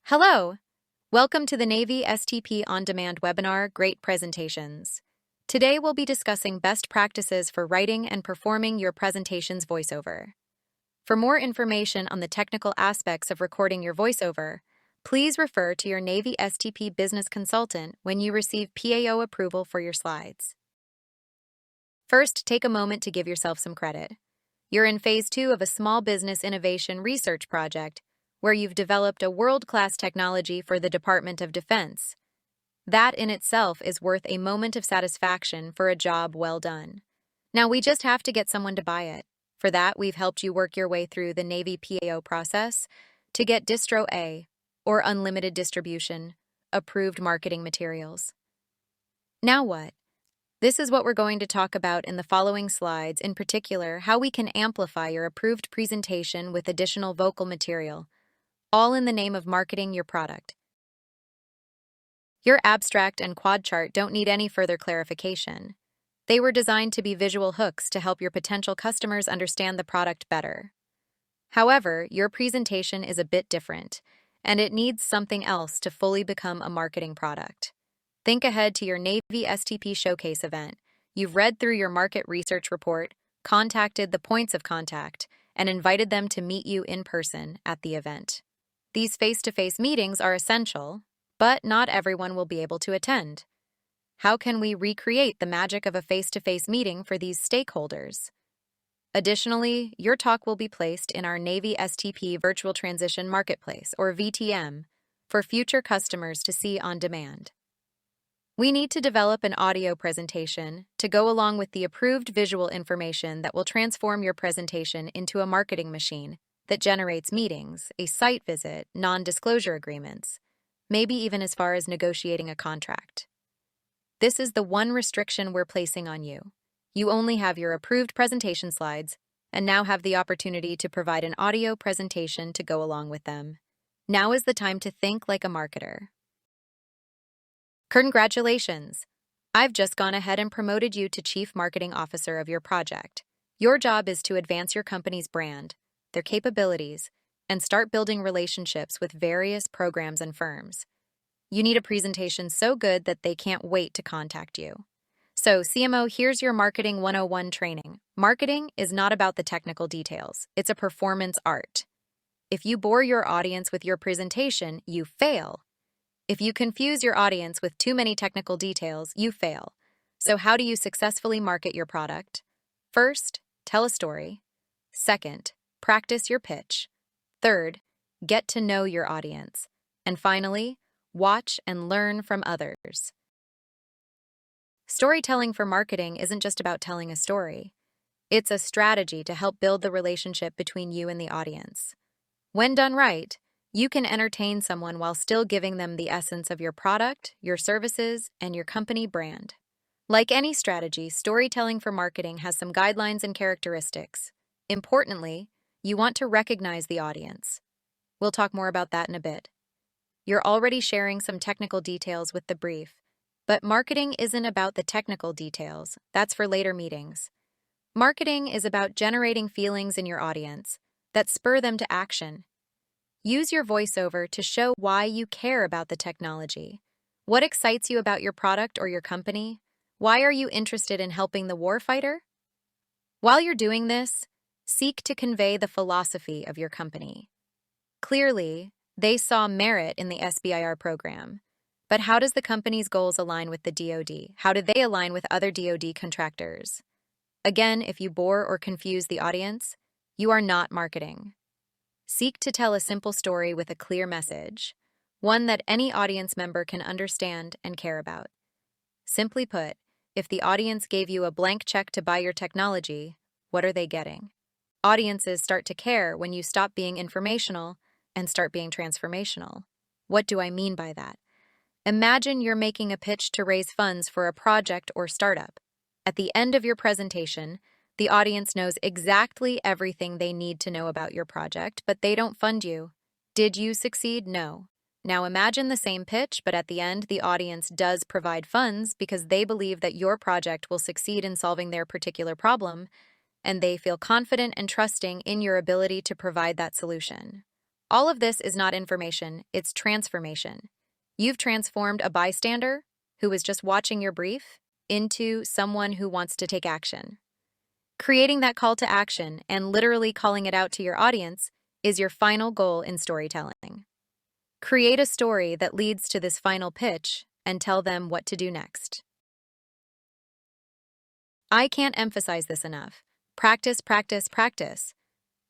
Hello! Welcome to the Navy STP On Demand webinar, Great Presentations. Today we'll be discussing best practices for writing and performing your presentation's voiceover. For more information on the technical aspects of recording your voiceover, please refer to your Navy STP business consultant when you receive PAO approval for your slides. First, take a moment to give yourself some credit. You're in Phase 2 of a small business innovation research project where you've developed a world-class technology for the Department of Defense. That in itself is worth a moment of satisfaction for a job well done. Now we just have to get someone to buy it. For that, we've helped you work your way through the Navy PAO process to get Distro A, or Unlimited Distribution, approved marketing materials. Now what? This is what we're going to talk about in the following slides, in particular, how we can amplify your approved presentation with additional vocal material, all in the name of marketing your product. Your abstract and quad chart don't need any further clarification. They were designed to be visual hooks to help your potential customers understand the product better. However, your presentation is a bit different, and it needs something else to fully become a marketing product. Think ahead to your Navy STP Showcase event. You've read through your market research report, contacted the points of contact, and invited them to meet you in person at the event. These face-to-face meetings are essential, but not everyone will be able to attend. How can we recreate the magic of a face-to-face meeting for these stakeholders? Additionally, your talk will be placed in our Navy STP Virtual Transition Marketplace, or VTM, for future customers to see on demand. We need to develop an audio presentation to go along with the approved visual information that will transform your presentation into a marketing machine that generates meetings, a site visit, non-disclosure agreements, maybe even as far as negotiating a contract. This is the one restriction we're placing on you. You only have your approved presentation slides and now have the opportunity to provide an audio presentation to go along with them. Now is the time to think like a marketer. Congratulations! I've just gone ahead and promoted you to Chief Marketing Officer of your project. Your job is to advance your company's brand, their capabilities, and start building relationships with various programs and firms. You need a presentation so good that they can't wait to contact you. So, CMO, here's your Marketing 101 training. Marketing is not about the technical details. It's a performance art. If you bore your audience with your presentation, you fail. If you confuse your audience with too many technical details, you fail. So how do you successfully market your product? First, tell a story. Second, practice your pitch. Third, get to know your audience. And finally, watch and learn from others. Storytelling for marketing isn't just about telling a story. It's a strategy to help build the relationship between you and the audience. When done right, you can entertain someone while still giving them the essence of your product, your services, and your company brand. Like any strategy, storytelling for marketing has some guidelines and characteristics. Importantly, you want to recognize the audience. We'll talk more about that in a bit. You're already sharing some technical details with the brief, but marketing isn't about the technical details. That's for later meetings. Marketing is about generating feelings in your audience that spur them to action. Use your voiceover to show why you care about the technology. What excites you about your product or your company? Why are you interested in helping the warfighter? While you're doing this, seek to convey the philosophy of your company. Clearly, they saw merit in the SBIR program. But how does the company's goals align with the DoD? How do they align with other DoD contractors? Again, if you bore or confuse the audience, you are not marketing. Seek to tell a simple story with a clear message, one that any audience member can understand and care about. Simply put, if the audience gave you a blank check to buy your technology, what are they getting? Audiences start to care when you stop being informational and start being transformational. What do I mean by that? Imagine you're making a pitch to raise funds for a project or startup. At the end of your presentation, the audience knows exactly everything they need to know about your project, but they don't fund you. Did you succeed? No. Now imagine the same pitch, but at the end, the audience does provide funds because they believe that your project will succeed in solving their particular problem, and they feel confident and trusting in your ability to provide that solution. All of this is not information, it's transformation. You've transformed a bystander who was just watching your brief into someone who wants to take action. Creating that call to action and literally calling it out to your audience is your final goal in storytelling. Create a story that leads to this final pitch and tell them what to do next. I can't emphasize this enough. Practice, practice, practice.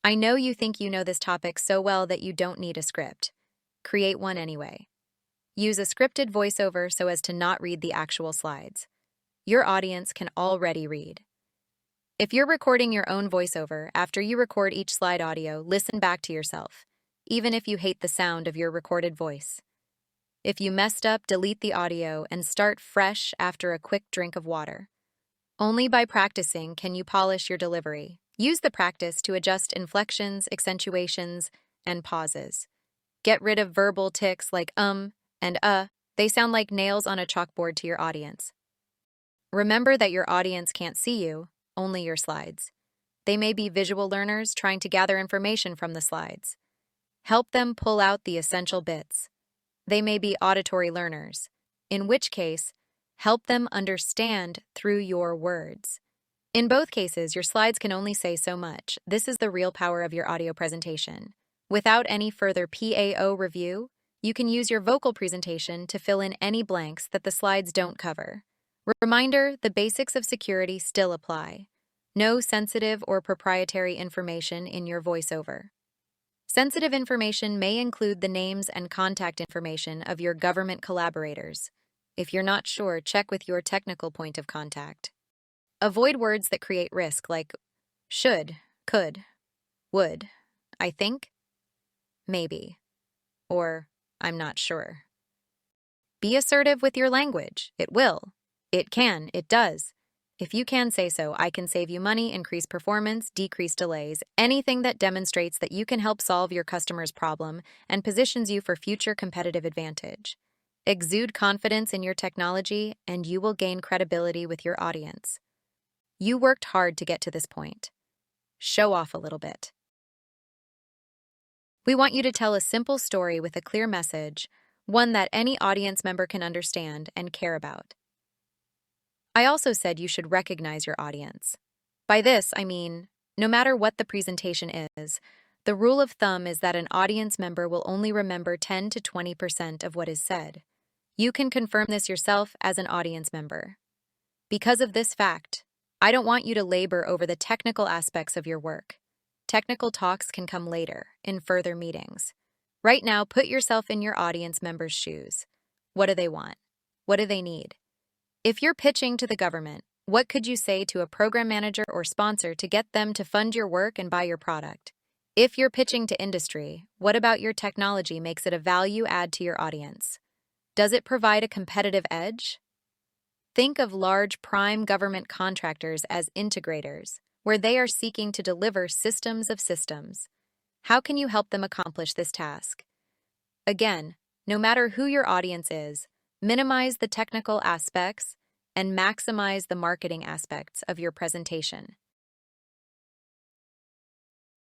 I know you think you know this topic so well that you don't need a script. Create one anyway. Use a scripted voiceover so as to not read the actual slides. Your audience can already read. If you're recording your own voiceover, after you record each slide audio, listen back to yourself, even if you hate the sound of your recorded voice. If you messed up, delete the audio and start fresh after a quick drink of water. Only by practicing can you polish your delivery. Use the practice to adjust inflections, accentuations, and pauses. Get rid of verbal tics like and they sound like nails on a chalkboard to your audience. Remember that your audience can't see you, only your slides. They may be visual learners trying to gather information from the slides. Help them pull out the essential bits. They may be auditory learners, in which case, help them understand through your words. In both cases, your slides can only say so much. This is the real power of your audio presentation. Without any further PAO review, you can use your vocal presentation to fill in any blanks that the slides don't cover. Reminder, the basics of security still apply. No sensitive or proprietary information in your voiceover. Sensitive information may include the names and contact information of your government collaborators. If you're not sure, check with your technical point of contact. Avoid words that create risk like should, could, would, I think, maybe, or I'm not sure. Be assertive with your language. It will. It can. It does. If you can say so, I can save you money, increase performance, decrease delays, anything that demonstrates that you can help solve your customer's problem and positions you for future competitive advantage. Exude confidence in your technology, and you will gain credibility with your audience. You worked hard to get to this point. Show off a little bit. We want you to tell a simple story with a clear message, one that any audience member can understand and care about. I also said you should recognize your audience. By this, I mean, no matter what the presentation is, the rule of thumb is that an audience member will only remember 10 to 20% of what is said. You can confirm this yourself as an audience member. Because of this fact, I don't want you to labor over the technical aspects of your work. Technical talks can come later, in further meetings. Right now, put yourself in your audience members' shoes. What do they want? What do they need? If you're pitching to the government, what could you say to a program manager or sponsor to get them to fund your work and buy your product? If you're pitching to industry, what about your technology makes it a value add to your audience? Does it provide a competitive edge? Think of large prime government contractors as integrators, where they are seeking to deliver systems of systems. How can you help them accomplish this task? Again, no matter who your audience is, minimize the technical aspects and maximize the marketing aspects of your presentation.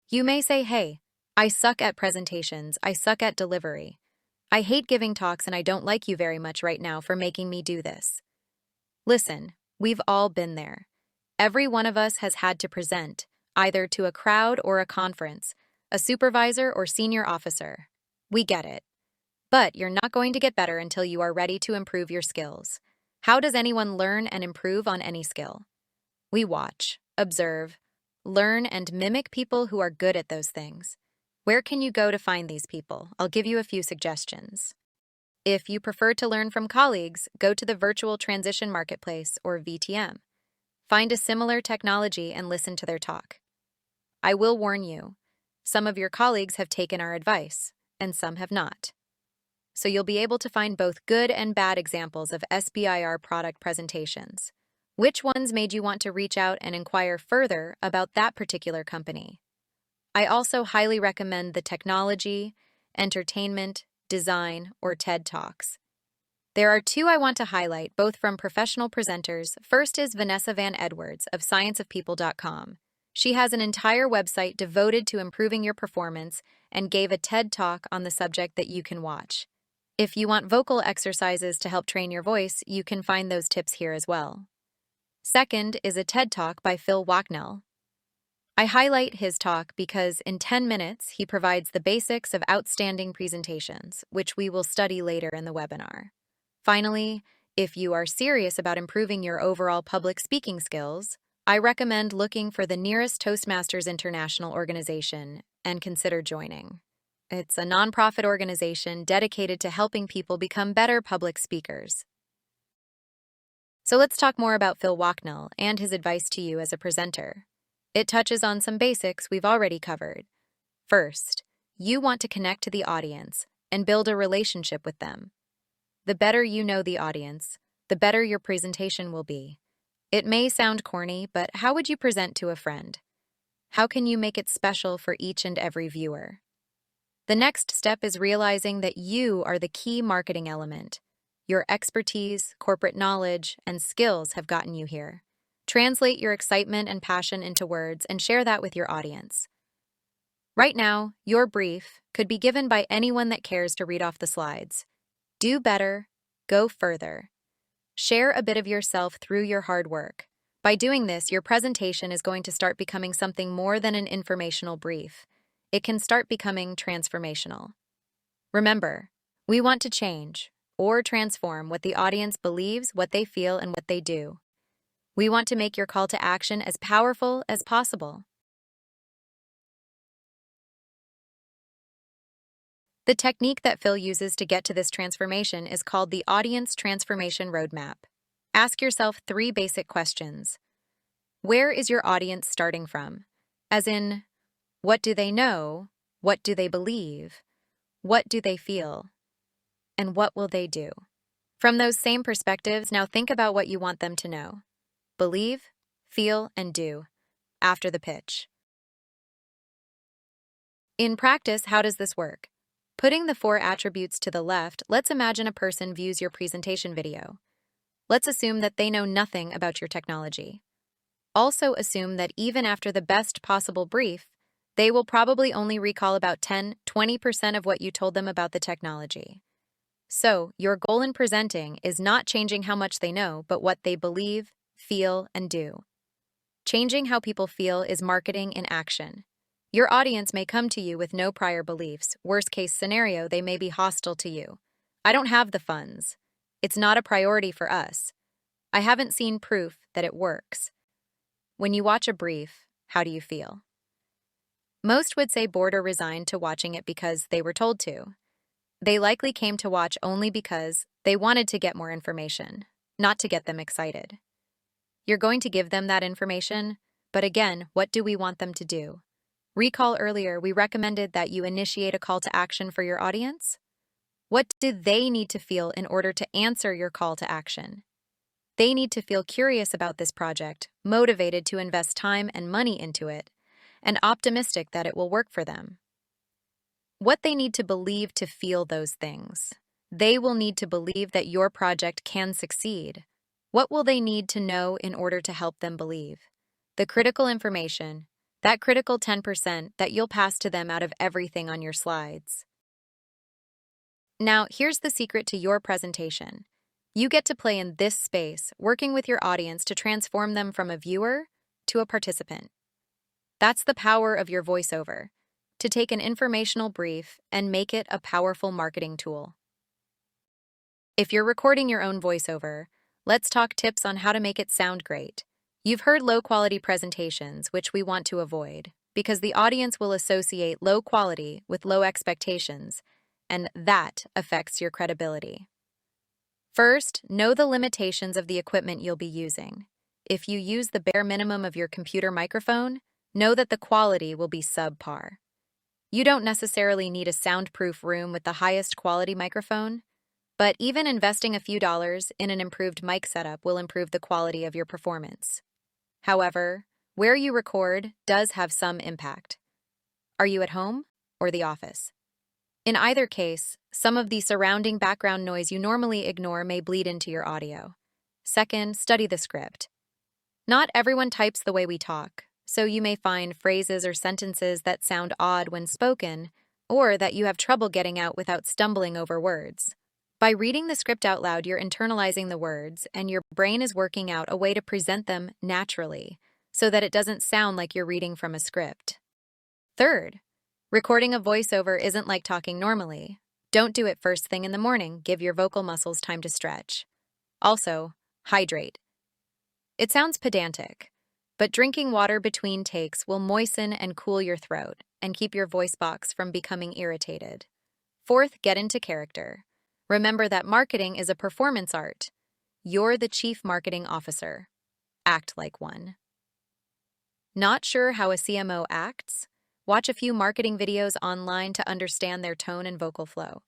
You may say, hey, I suck at presentations, I suck at delivery. I hate giving talks and I don't like you very much right now for making me do this. Listen, we've all been there. Every one of us has had to present, either to a crowd or a conference, a supervisor or senior officer. We get it. But you're not going to get better until you are ready to improve your skills. How does anyone learn and improve on any skill? We watch, observe, learn, and mimic people who are good at those things. Where can you go to find these people? I'll give you a few suggestions. If you prefer to learn from colleagues, go to the Virtual Transition Marketplace, or VTM. Find a similar technology and listen to their talk. I will warn you, some of your colleagues have taken our advice, and some have not. So you'll be able to find both good and bad examples of SBIR product presentations. Which ones made you want to reach out and inquire further about that particular company? I also highly recommend the technology, entertainment, design, or TED Talks. There are two I want to highlight, both from professional presenters. First is Vanessa Van Edwards of scienceofpeople.com. She has an entire website devoted to improving your performance and gave a TED Talk on the subject that you can watch. If you want vocal exercises to help train your voice, you can find those tips here as well. Second is a TED Talk by Phil Wachtel. I highlight his talk because in 10 minutes, he provides the basics of outstanding presentations, which we will study later in the webinar. Finally, if you are serious about improving your overall public speaking skills, I recommend looking for the nearest Toastmasters International organization and consider joining. It's a nonprofit organization dedicated to helping people become better public speakers. So let's talk more about Phil Wachtel and his advice to you as a presenter. It touches on some basics we've already covered. First, you want to connect to the audience and build a relationship with them. The better you know the audience, the better your presentation will be. It may sound corny, but how would you present to a friend? How can you make it special for each and every viewer? The next step is realizing that you are the key marketing element. Your expertise, corporate knowledge, and skills have gotten you here. Translate your excitement and passion into words and share that with your audience. Right now, your brief could be given by anyone that cares to read off the slides. Do better, go further. Share a bit of yourself through your hard work. By doing this, your presentation is going to start becoming something more than an informational brief. It can start becoming transformational. Remember, we want to change or transform what the audience believes, what they feel, and what they do. We want to make your call to action as powerful as possible. The technique that Phil uses to get to this transformation is called the Audience Transformation Roadmap. Ask yourself 3 basic questions. Where is your audience starting from? As in, what do they know? What do they believe? What do they feel? And what will they do? From those same perspectives, now think about what you want them to know, believe, feel, and do after the pitch. In practice, how does this work? Putting the 4 attributes to the left, let's imagine a person views your presentation video. Let's assume that they know nothing about your technology. Also assume that even after the best possible brief, they will probably only recall about 10–20% of what you told them about the technology. So, your goal in presenting is not changing how much they know, but what they believe, feel, and do. Changing how people feel is marketing in action. Your audience may come to you with no prior beliefs. Worst case scenario, they may be hostile to you. I don't have the funds. It's not a priority for us. I haven't seen proof that it works. When you watch a brief, how do you feel? Most would say bored or resigned to watching it because they were told to. They likely came to watch only because they wanted to get more information, not to get them excited. You're going to give them that information, but again, what do we want them to do? Recall earlier, we recommended that you initiate a call to action for your audience. What do they need to feel in order to answer your call to action? They need to feel curious about this project, motivated to invest time and money into it, and optimistic that it will work for them. What they need to believe to feel those things. They will need to believe that your project can succeed. What will they need to know in order to help them believe? The critical information, that critical 10% that you'll pass to them out of everything on your slides. Now, here's the secret to your presentation. You get to play in this space, working with your audience to transform them from a viewer to a participant. That's the power of your voiceover, to take an informational brief and make it a powerful marketing tool. If you're recording your own voiceover, let's talk tips on how to make it sound great. You've heard low-quality presentations, which we want to avoid, because the audience will associate low quality with low expectations, and that affects your credibility. First, know the limitations of the equipment you'll be using. If you use the bare minimum of your computer microphone, know that the quality will be subpar. You don't necessarily need a soundproof room with the highest quality microphone, but even investing a few dollars in an improved mic setup will improve the quality of your performance. However, where you record does have some impact. Are you at home or the office? In either case, some of the surrounding background noise you normally ignore may bleed into your audio. Second, study the script. Not everyone types the way we talk. so you may find phrases or sentences that sound odd when spoken, or that you have trouble getting out without stumbling over words. By reading the script out loud, you're internalizing the words, and your brain is working out a way to present them naturally, so that it doesn't sound like you're reading from a script. Third, recording a voiceover isn't like talking normally. Don't do it first thing in the morning. Give your vocal muscles time to stretch. Also, hydrate. It sounds pedantic, but drinking water between takes will moisten and cool your throat and keep your voice box from becoming irritated. Fourth, get into character. Remember that marketing is a performance art. You're the chief marketing officer. Act like one. Not sure how a CMO acts? Watch a few marketing videos online to understand their tone and vocal flow.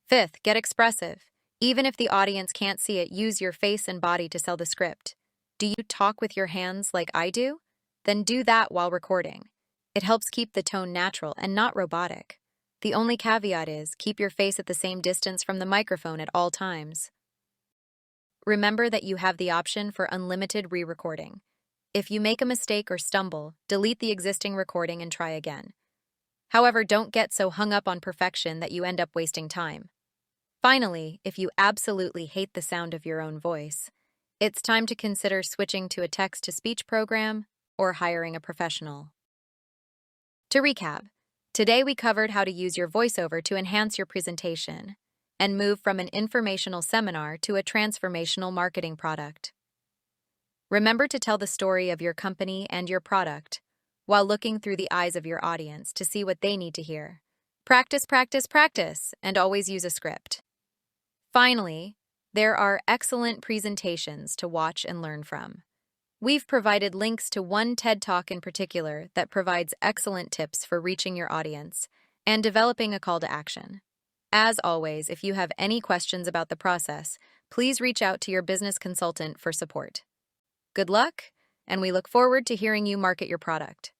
Fifth, get expressive. Even if the audience can't see it, use your face and body to sell the script. Do you talk with your hands like I do? Then do that while recording. It helps keep the tone natural and not robotic. The only caveat is keep your face at the same distance from the microphone at all times. Remember that you have the option for unlimited re-recording. If you make a mistake or stumble, delete the existing recording and try again. However, don't get so hung up on perfection that you end up wasting time. Finally, if you absolutely hate the sound of your own voice, it's time to consider switching to a text-to-speech program or hiring a professional. To recap, today we covered how to use your voiceover to enhance your presentation and move from an informational seminar to a transformational marketing product. Remember to tell the story of your company and your product while looking through the eyes of your audience to see what they need to hear. Practice, practice, practice, and always use a script. Finally, there are excellent presentations to watch and learn from. We've provided links to one TED Talk in particular that provides excellent tips for reaching your audience and developing a call to action. As always, if you have any questions about the process, please reach out to your business consultant for support. Good luck, and we look forward to hearing you market your product.